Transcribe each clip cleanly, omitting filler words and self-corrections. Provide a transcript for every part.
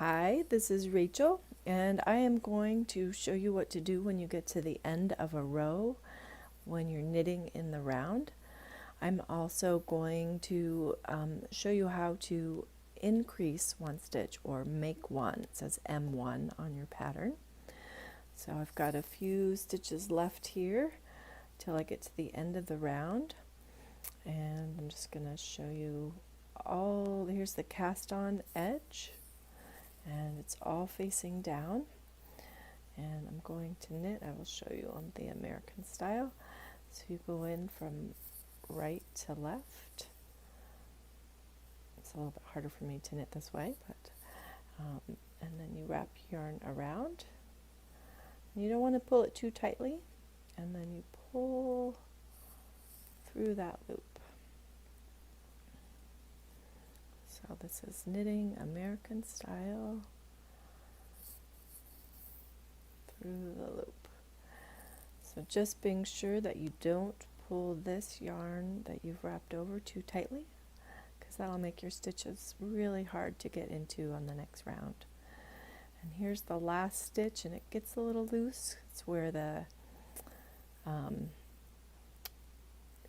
Hi, this is Rachel, and I am going to show you what to do when you get to the end of a row when you're knitting in the round. I'm also going to show you how to increase one stitch or make one. It says M1 on your pattern. So I've got a few stitches left here till I get to the end of the round, and I'm just going to show you here's the cast on edge, and it's all facing down, and I'm going to knit. I will show you on the American style. So you go in from right to left. It's a little bit harder for me to knit this way, but and then you wrap yarn around. You don't want to pull it too tightly, and then you pull through that loop. So this is knitting American style through the loop. So just being sure that you don't pull this yarn that you've wrapped over too tightly, because that'll make your stitches really hard to get into on the next round. And here's the last stitch, and it gets a little loose. It's where the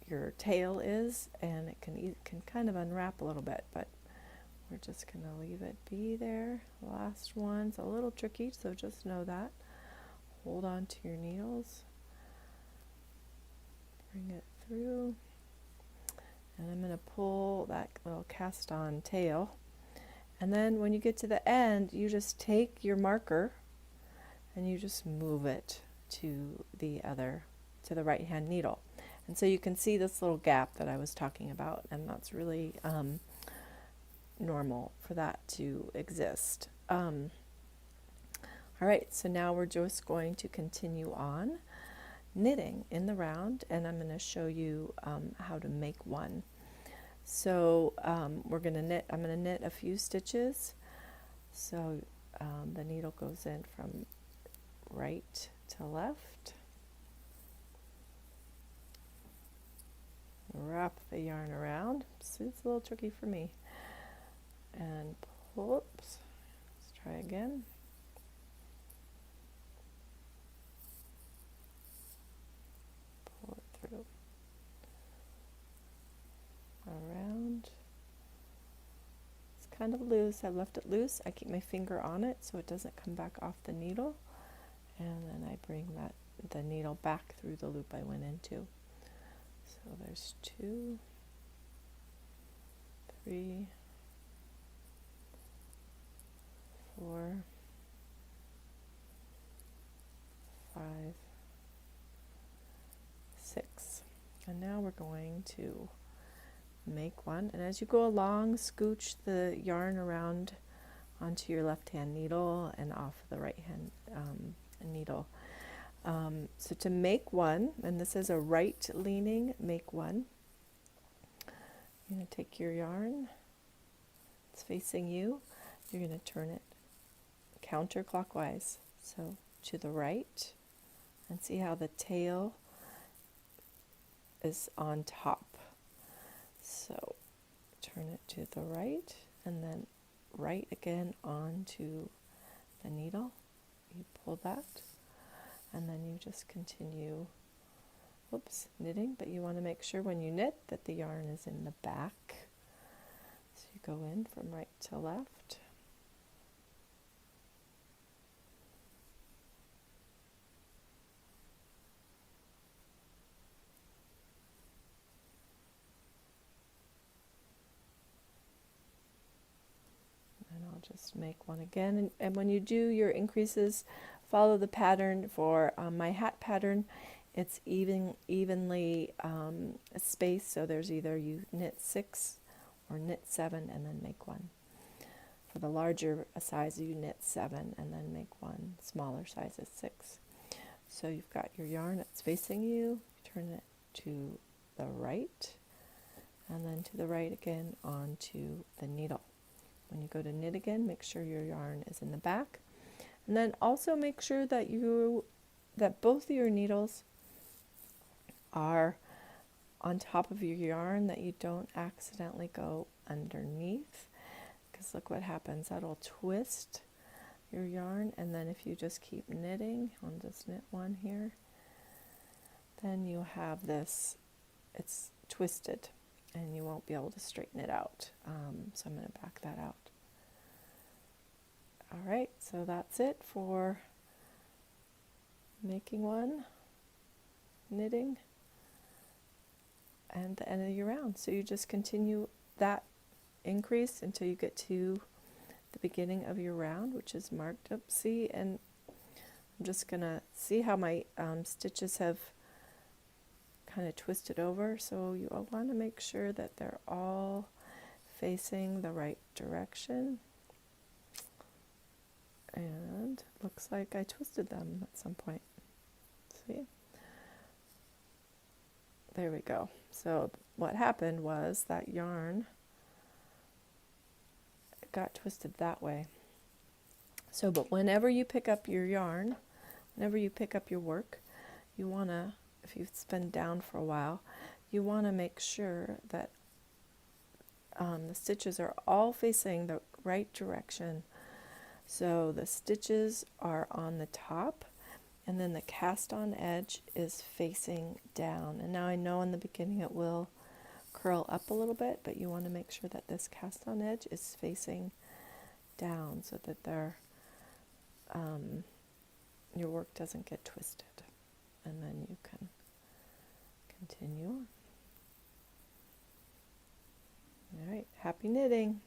your tail is, and it can kind of unwrap a little bit, but we're just going to leave it be there. Last one's a little tricky, so just know that. Hold on to your needles. Bring it through. And I'm going to pull that little cast on tail. And then when you get to the end, you just take your marker and you just move it to the right hand needle. And so you can see this little gap that I was talking about, and that's really normal for that to exist. All right, so now we're just going to continue on knitting in the round, and I'm going to show you how to make one. So we're going to knit. I'm going to knit a few stitches. So the needle goes in from right to left. Wrap the yarn around. So it's a little tricky for me. And pull. Oops. Let's try again. Pull it through. Around. It's kind of loose. I've left it loose. I keep my finger on it so it doesn't come back off the needle. And then I bring the needle back through the loop I went into. So there's 2, 3, 4, 5, 6. And now we're going to make one. And as you go along, scooch the yarn around onto your left hand needle and off the right hand needle. So to make one, and this is a right leaning make one, you're going to take your yarn, it's facing you, you're going to turn it counterclockwise, so to the right, and see how the tail is on top. So turn it to the right, and then right again onto the needle. You pull that, and then you just continue knitting, but you want to make sure when you knit that the yarn is in the back. So you go in from right to left. And I'll just make one again. And when you do your increases, follow the pattern for my hat pattern. It's evenly spaced, so there's either you knit 6 or knit 7 and then make one. For the larger size, you knit 7 and then make one. Smaller size is 6. So you've got your yarn that's facing you, turn it to the right, and then to the right again onto the needle. When you go to knit again, make sure your yarn is in the back. And then also make sure that both of your needles are on top of your yarn, that you don't accidentally go underneath, because look what happens. That'll twist your yarn, and then if you just keep knitting, I'll just knit one here, then you have this, it's twisted, and you won't be able to straighten it out. So I'm going to back that out. All right, so that's it for making one, knitting, and the end of your round. So you just continue that increase until you get to the beginning of your round, which is marked up C. And I'm just gonna see how my stitches have kind of twisted over. So you all want to make sure that they're all facing the right direction. And looks like I twisted them at some point. See? There we go. So what happened was that yarn got twisted that way. So, but whenever you pick up your yarn, whenever you pick up your work, you want to, if it's been down for a while, you want to make sure that the stitches are all facing the right direction. So the stitches are on the top, and then the cast on edge is facing down. And now I know in the beginning it will curl up a little bit, but you want to make sure that this cast on edge is facing down so that your work doesn't get twisted. And then you can continue. All right, happy knitting.